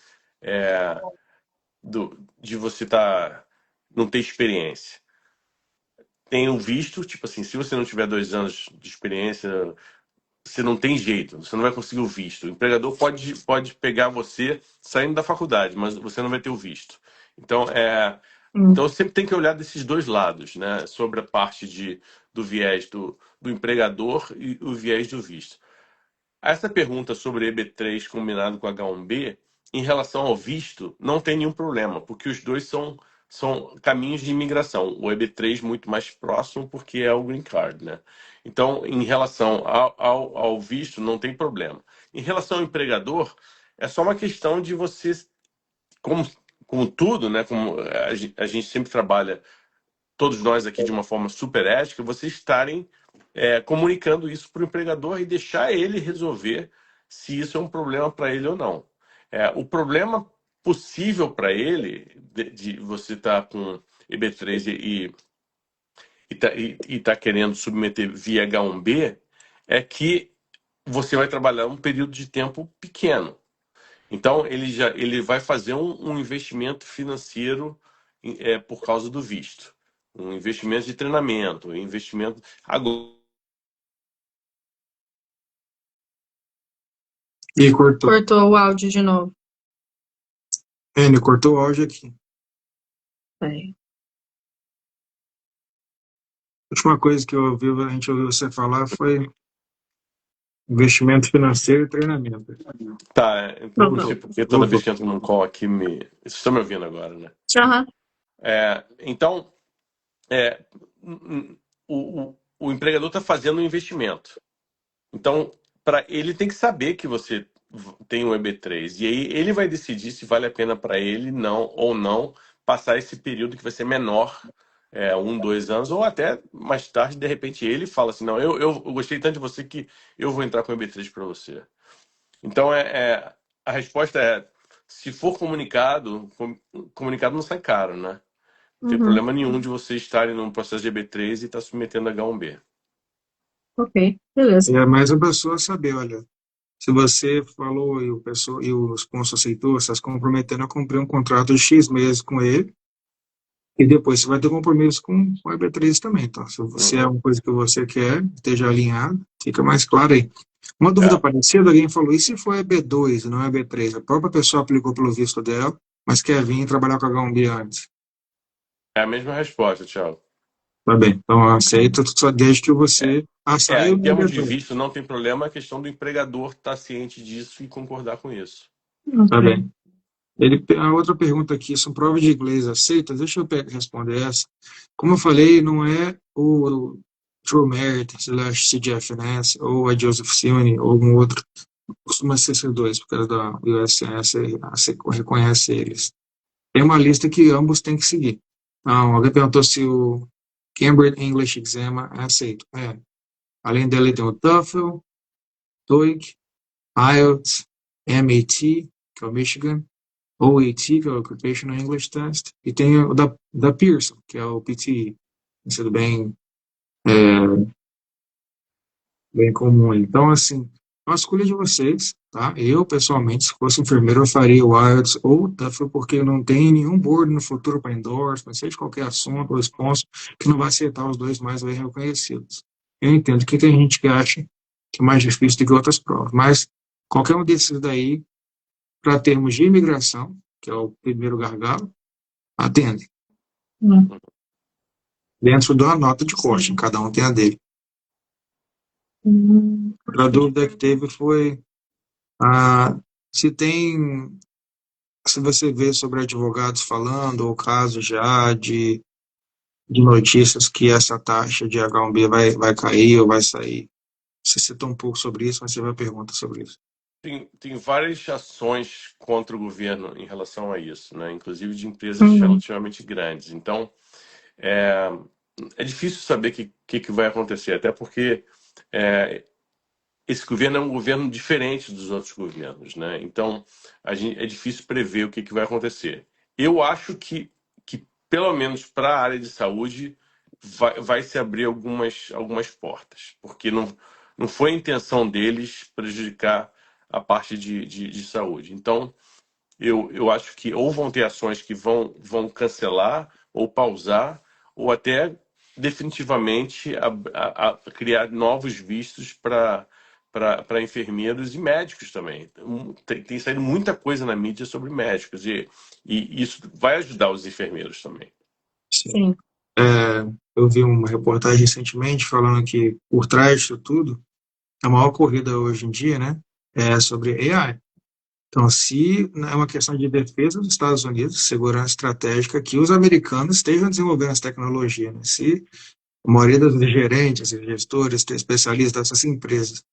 é, de você não ter experiência. Tem o visto, tipo assim, se você não tiver 2 anos de experiência, você não tem jeito, você não vai conseguir o visto. O empregador pode pegar você saindo da faculdade, mas você não vai ter o visto. Então, Hum. então sempre tem que olhar desses dois lados, né? Sobre a parte do viés do empregador e o viés do visto. Essa pergunta sobre EB3 combinado com H1B, em relação ao visto, não tem nenhum problema, porque os dois são caminhos de imigração. O EB3 muito mais próximo, porque é o Green Card, né? Então, em relação ao visto, não tem problema. Em relação ao empregador, é só uma questão de você, como, como tudo, né? Como a gente sempre trabalha todos nós aqui de uma forma super ética, vocês estarem comunicando isso para o empregador e deixar ele resolver se isso é um problema para ele ou não. O problema possível para ele de você estar com EB3 e tá querendo submeter via H1B é que você vai trabalhar um período de tempo pequeno. Então ele vai fazer um investimento financeiro por causa do visto, um investimento de treinamento, um investimento agora. E cortou. Cortou o áudio de novo. Ele cortou o áudio aqui. Peraí. A última coisa que a gente ouviu você falar foi investimento financeiro e treinamento. Tá, então não sei Voltou. porque toda vez Voltou. que entro num call aqui Vocês estão me ouvindo agora, né? Aham. Então, é, o empregador está fazendo um investimento. Então, ele tem que saber que você tem um EB3. E aí ele vai decidir se vale a pena para ele não ou não passar esse período que vai ser menor, 1, 2 anos, ou até mais tarde, de repente, ele fala assim, não, eu gostei tanto de você que eu vou entrar com o EB3 para você. Então, a resposta é, se for comunicado não sai caro, né? Não tem Uhum. problema nenhum de você estarem num processo de EB3 e estar submetendo H1B. Ok, beleza. É mais a pessoa saber, olha, se você falou e o sponsor aceitou, você está se comprometendo a cumprir um contrato de X meses com ele, e depois você vai ter compromisso com o EB3 também. Então, se é Uhum. uma coisa que você quer, esteja alinhado, fica mais claro aí. Uma dúvida É, parecida, alguém falou, e se for EB2 e não EB3? A própria pessoa aplicou pelo visto dela, mas quer vir trabalhar com H1B antes. é a mesma resposta, Thiago. Tá bem, então aceita, só desde que você... Ah, saiu Em do termos de EB2. visto, não tem problema, a questão do empregador estar ciente disso e concordar com isso. Tá Ok. bem. A outra pergunta aqui, são provas de inglês aceitas? Deixa eu responder essa. Como eu falei, não é o True Merit, slash CGFNS, ou a Joseph Cione, ou algum outro. Costuma ser C2, por causa da USS, reconhece eles. Tem uma lista que ambos têm que seguir. Não, alguém perguntou se o Cambridge English Exam é aceito. É. Além dele tem o TOEFL, TOEIC, IELTS, MAT, que é o Michigan, OAT, que é o Occupational English Test, e tem o da Pearson, que é o PTE. Tem sido bem comum. Então, assim, é uma escolha de vocês, tá? Eu, pessoalmente, se fosse enfermeiro, eu faria o IELTS ou o TOEFL, porque não tem nenhum board no futuro para endorsement, seja qualquer assunto ou sponsor, que não vai aceitar os dois mais bem reconhecidos. Eu entendo que tem gente que acha que é mais difícil do que outras provas, mas qualquer um desses daí, para termos de imigração, que é o primeiro gargalo, atende. Hum. Dentro da nota de corte, cada um tem a dele. Outra dúvida que teve foi se tem se você vê sobre advogados falando, ou casos já de notícias que essa taxa de H1B vai cair ou vai sair. Você citou um pouco sobre isso, mas você vai pergunta sobre isso. Tem várias ações contra o governo em relação a isso, né? Inclusive de empresas Uhum. relativamente grandes. Então, é, é difícil saber o que vai acontecer, até porque é, esse governo é um governo diferente dos outros governos, né? Então, é difícil prever o que vai acontecer. Eu acho que pelo menos para a área de saúde, vai se abrir algumas portas, porque não foi a intenção deles prejudicar a parte de saúde. Então, eu acho que ou vão ter ações que vão cancelar ou pausar, ou até definitivamente criar novos vistos para enfermeiros e médicos também. Tem saído muita coisa na mídia sobre médicos, e isso vai ajudar os enfermeiros também. Sim. Sim. É, eu vi uma reportagem recentemente falando que por trás disso tudo, a maior corrida hoje em dia, né, é sobre AI. Então, se é uma questão de defesa dos Estados Unidos, segurança estratégica, que os americanos estejam desenvolvendo essa tecnologia, né? Se a maioria dos gerentes e gestores, especialistas dessas empresas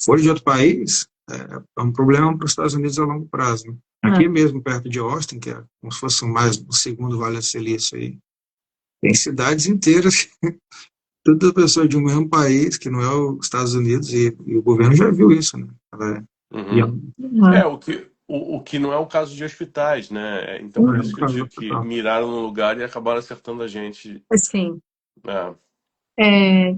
forem de outro país, é um problema para os Estados Unidos a longo prazo, né? Aqui mesmo, perto de Austin, que é como se fosse mais o segundo Vale do Silício aí, tem cidades inteiras, toda pessoa de um mesmo país, que não é os Estados Unidos, e o governo já viu isso, né? E é Uhum. Uhum. O que não é o caso de hospitais, né? Então, não por é isso um que eu caso digo que total. miraram no lugar e acabaram acertando a gente. Assim, Né? é,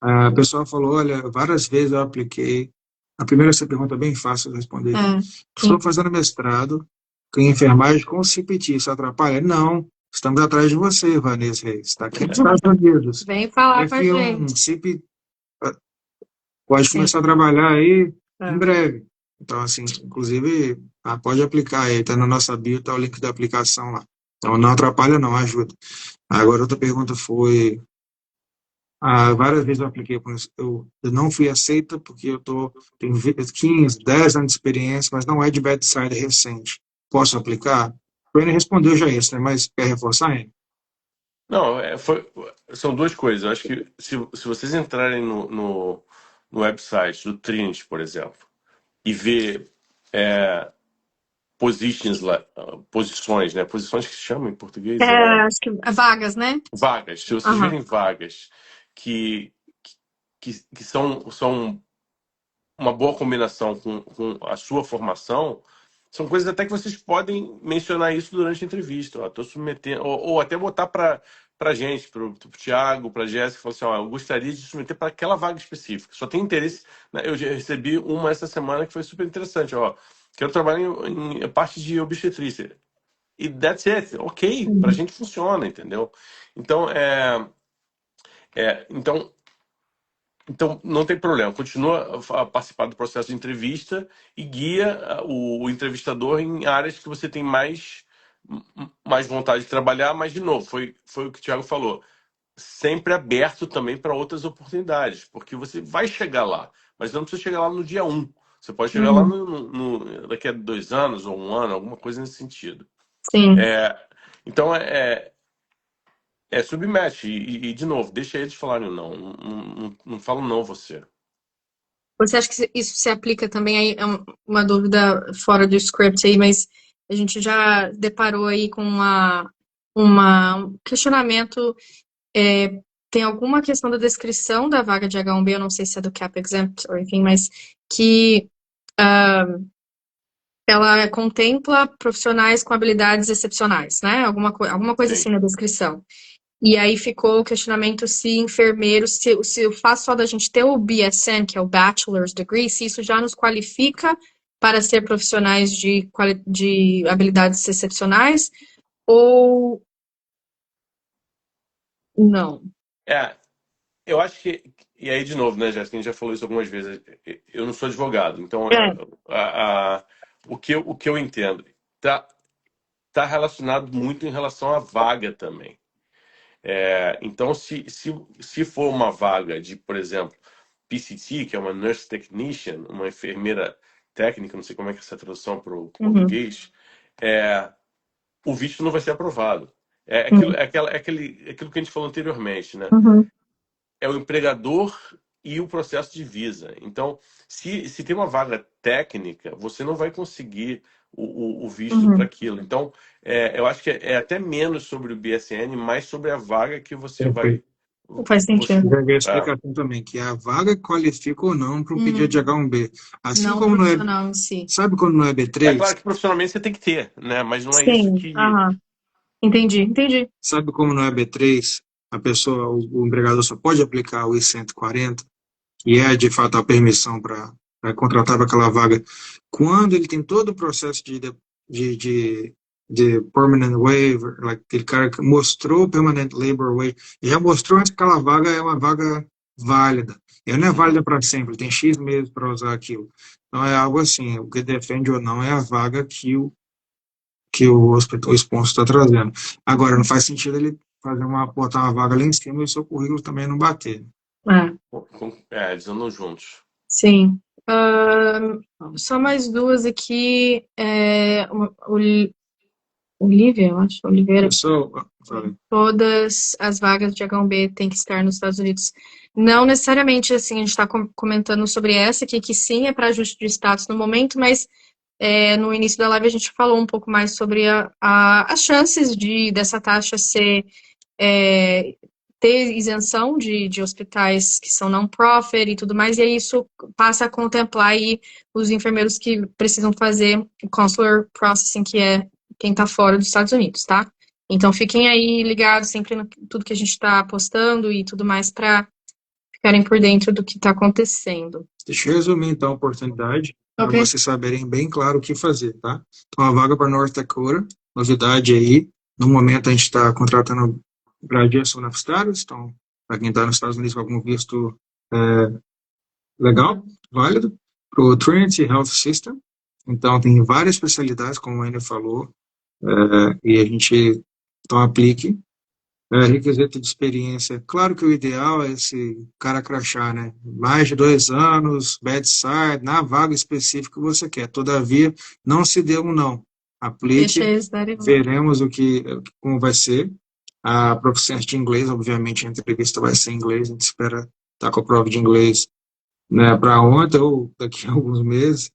A pessoa falou, olha, várias vezes eu apliquei. A primeira essa pergunta é bem fácil de responder. é, Estou sim. fazendo mestrado em enfermagem com CPT, isso atrapalha? Não, estamos atrás de você, Vanessa Reis. Está aqui nos Estados Unidos. Vem falar com a F1, gente. CP, pode Sim. começar a trabalhar aí em É. breve. Então, assim, inclusive, pode aplicar aí, está na nossa bio, está o link da aplicação lá. Então, não atrapalha, não, ajuda. Agora, outra pergunta foi várias vezes eu apliquei por isso. Eu não fui aceita porque tenho 15, 10 anos de experiência, mas não é de bedside recente. Posso aplicar? O Ele respondeu já isso, né? Mas quer reforçar ainda? Não, são duas coisas. Eu acho que se vocês entrarem no website do Trinity, por exemplo, e ver positions lá, posições, né? Posições que se chamam em português, Acho que é vagas, né? vagas. Se vocês Aham. verem vagas que, que são uma boa combinação com a sua formação, são coisas até que vocês podem mencionar isso durante a entrevista. Ó, tô submetendo, ou até botar para gente, para o Thiago, para a Jéssica, falar assim, ó, eu gostaria de submeter para aquela vaga específica. Só tem interesse, né? Eu já recebi uma essa semana que foi super interessante, ó. Quero trabalhar em parte de obstetrícia. E that's it, ok, para a Uhum. gente funciona, entendeu? Então, então não tem problema, continua a participar do processo de entrevista e guia o entrevistador em áreas que você tem mais vontade de trabalhar, mas, de novo, foi o que o Thiago falou, sempre aberto também para outras oportunidades, porque você vai chegar lá, mas não precisa chegar lá no dia um. Você pode chegar lá Uhum. daqui a 2 anos ou um ano, alguma coisa nesse sentido. Sim. É, então, submete e, de novo, deixa eles falarem não. Não falo não você. Você acha que isso se aplica também aí? É uma dúvida fora do script aí, mas a gente já deparou aí com um questionamento. Tem alguma questão da descrição da vaga de H1B, eu não sei se é do CAP Exempt ou enfim, mas que ela contempla profissionais com habilidades excepcionais, né? Alguma coisa Sim. assim na descrição. E aí ficou o questionamento se enfermeiros, se o fato só da gente ter o BSN, que é o Bachelor's Degree, se isso já nos qualifica para ser profissionais de habilidades excepcionais ou não. É, eu acho que. E aí, de novo, né, Jéssica, a gente já falou isso algumas vezes. Eu não sou advogado, então É. o que eu entendo tá relacionado muito em relação à vaga também. Então, se for uma vaga de, por exemplo, PCT, que é uma Nurse Technician, uma enfermeira técnica, não sei como é que é essa tradução para o Uhum. português, o visto não vai ser aprovado. Uhum. É aquilo que a gente falou anteriormente, né? Uhum. É o empregador e o processo de visa. Então, se tem uma vaga técnica, você não vai conseguir o visto para Uhum. aquilo. Então, eu acho que é até menos sobre o BSN, mais sobre a vaga que você Perfeito. vai. Faz Você, sentido. Já vi a é, explicação também, que a vaga qualifica ou não para um pedido de Uhum. H1B. Assim Não o como não é, profissional em si. sabe quando não é é B3? claro que profissionalmente você tem que ter, né? Mas não é isso Sim. que. Aham. Entendi, entendi. Sabe como não é B3? A pessoa, o empregador só pode aplicar o I-140, que é de fato a permissão para contratar para aquela vaga, quando ele tem todo o processo de, de, de permanent waiver, like, aquele cara que mostrou permanent labor waiver, já mostrou que aquela vaga é uma vaga válida. Ela não é válida Uhum. para sempre, tem X meses para usar aquilo. Então é algo assim, o que defende ou não é a vaga o sponsor está trazendo. Agora, não faz sentido ele botar uma vaga lá em cima e o seu currículo também não bater. É, Eles andam juntos. sim. Só mais duas aqui. Olivia, eu acho, Oliveira. Pessoal, falei, Todas as vagas de H1B têm que estar nos Estados Unidos. Não necessariamente, assim, a gente está comentando sobre essa aqui, que sim é para ajuste de status no momento, mas no início da live a gente falou um pouco mais sobre as chances dessa taxa é, ter isenção de hospitais que são non-profit e tudo mais, e aí isso passa a contemplar aí os enfermeiros que precisam fazer o consular processing, que é quem está fora dos Estados Unidos, tá? Então fiquem aí ligados sempre no tudo que a gente está postando e tudo mais para ficarem por dentro do que está acontecendo. deixa eu resumir então a oportunidade para Ok. vocês saberem bem claro o que fazer, tá? Então, a vaga para North Dakota, novidade aí, no momento a gente está contratando graduates universitários, então, para quem está nos Estados Unidos com algum visto legal, válido, para o Trinity Health System, então tem várias especialidades, como a Ana falou, e a gente, então aplique. Requisito de experiência. Claro que o ideal é esse cara crachá, né? Mais de 2 anos, bedside, na vaga específica que você quer. Todavia, não se dê um não. Deixa Aplique, eles darem. veremos como vai ser. A proficiência de inglês, obviamente, a entrevista vai ser em inglês. A gente espera estar com a prova de inglês, né, para ontem ou daqui a alguns meses,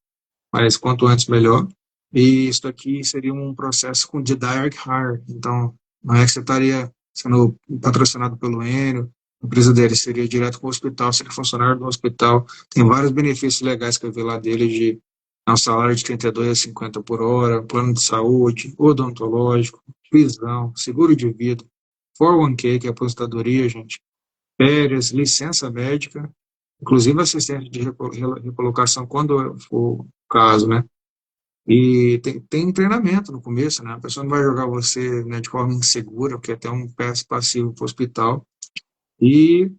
mas quanto antes melhor. E isso aqui seria um processo de direct hire. Então, não é que você estaria sendo patrocinado pelo Enio, a empresa dele seria direto com o hospital, seria funcionário do hospital. Tem vários benefícios legais que eu vi lá dele, de um salário de 32 a 50 por hora, plano de saúde, odontológico, prisão, seguro de vida, 401k, que é aposentadoria, gente, férias, licença médica, inclusive assistente de recolocação quando for o caso, né? E tem treinamento no começo, né? A pessoa não vai jogar você, né, de forma insegura, porque é até um passivo para o hospital. E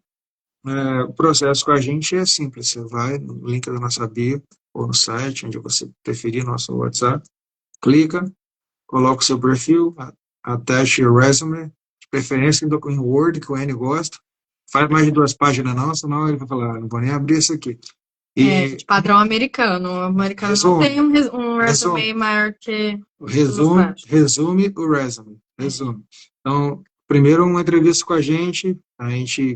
o processo com a gente é simples. Você vai no link da nossa bio ou no site, onde você preferir, nosso WhatsApp, clica, coloca o seu perfil, atache o resume, de preferência em Word, que o N gosta. Faz mais de 2 páginas não, senão ele vai falar, não vou nem abrir isso aqui. De E padrão americano. O americano não resume, tem um resume. resume maior que duas Resume, páginas. resume o resume, resume. Então, primeiro uma entrevista com a gente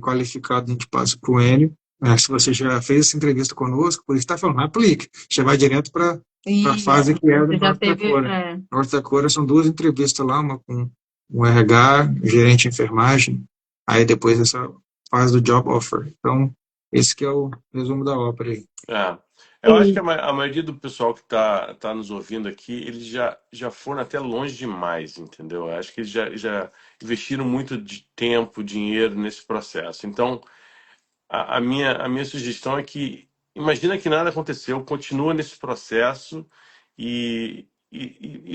qualificado, a gente passa para o Enio, né? Se você já fez essa entrevista conosco, por isso está falando, aplique, já vai direto para a E fase que é do você já North teve. Dakota. North Dakota são 2 entrevistas lá, uma com o RH, gerente de enfermagem, aí depois essa fase do job offer. Então, esse que é o resumo da ópera aí. É. Eu acho que a maioria do pessoal que tá nos ouvindo aqui, eles já foram até longe demais, entendeu? Eu acho que eles já investiram muito de tempo, dinheiro nesse processo. Então, a minha sugestão é que imagina que nada aconteceu, continua nesse processo e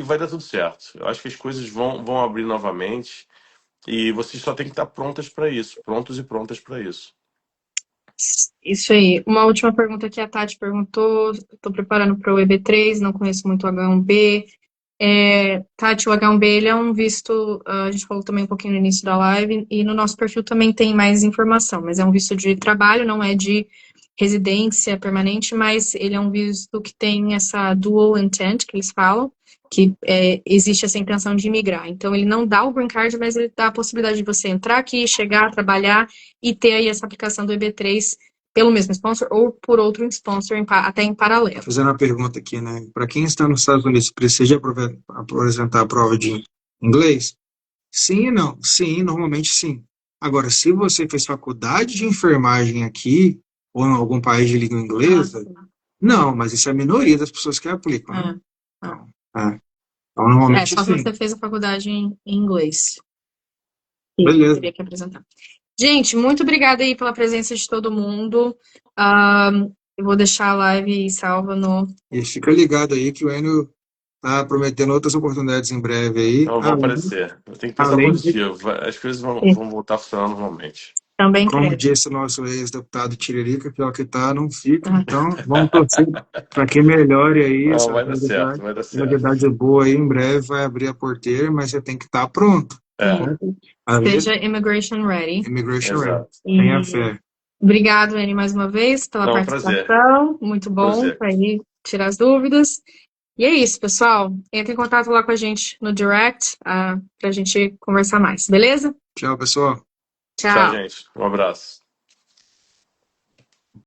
vai dar tudo certo. Eu acho que as coisas vão abrir novamente e vocês só têm que estar prontas para isso, prontos e prontas para isso. Isso aí. Uma última pergunta que a Tati perguntou. Estou preparando para o EB3, não conheço muito o H1B. Tati, o H1B ele é um visto, a gente falou também um pouquinho no início da live, e no nosso perfil também tem mais informação, mas é um visto de trabalho, não é de residência permanente, mas ele é um visto que tem essa dual intent, que eles falam, que existe essa intenção de imigrar. Então, ele não dá o green card, mas ele dá a possibilidade de você entrar aqui, chegar, trabalhar e ter aí essa aplicação do EB3 pelo mesmo sponsor ou por outro sponsor, até em paralelo. Fazendo uma pergunta aqui, né? Para quem está nos Estados Unidos, precisa apresentar a prova de inglês? Sim e não. Sim, normalmente sim. Agora, se você fez faculdade de enfermagem aqui, ou em algum país de língua inglesa, não, mas isso é a minoria das pessoas que aplicam, né? Então, então, normalmente só se sim. você fez a faculdade em inglês. Que Beleza. teria que apresentar. Gente, muito obrigada aí pela presença de todo mundo. Eu vou deixar a live salva no... E fica ligado aí que o Enio tá prometendo outras oportunidades em breve aí. Então, vão aparecer. Eu tenho que pensar além de, positivo. As coisas vão voltar a funcionar normalmente. Também como creio. disse o nosso ex-deputado Tiririca, pior que tá, não fica. Então, vamos torcer para que melhore aí Não, essa vai dar certo, realidade. vai dar certo. Novidade boa aí, em breve vai abrir a porteira, mas você tem que estar pronto. Seja immigration ready. Immigration ready. Exato. Tenha fé. Obrigado, Anny, mais uma vez pela Não, participação. Muito bom Prazer. para aí tirar as dúvidas. E é isso, pessoal. Entre em contato lá com a gente no direct para a gente conversar mais, beleza? Tchau, pessoal. Tchau, gente. Um abraço.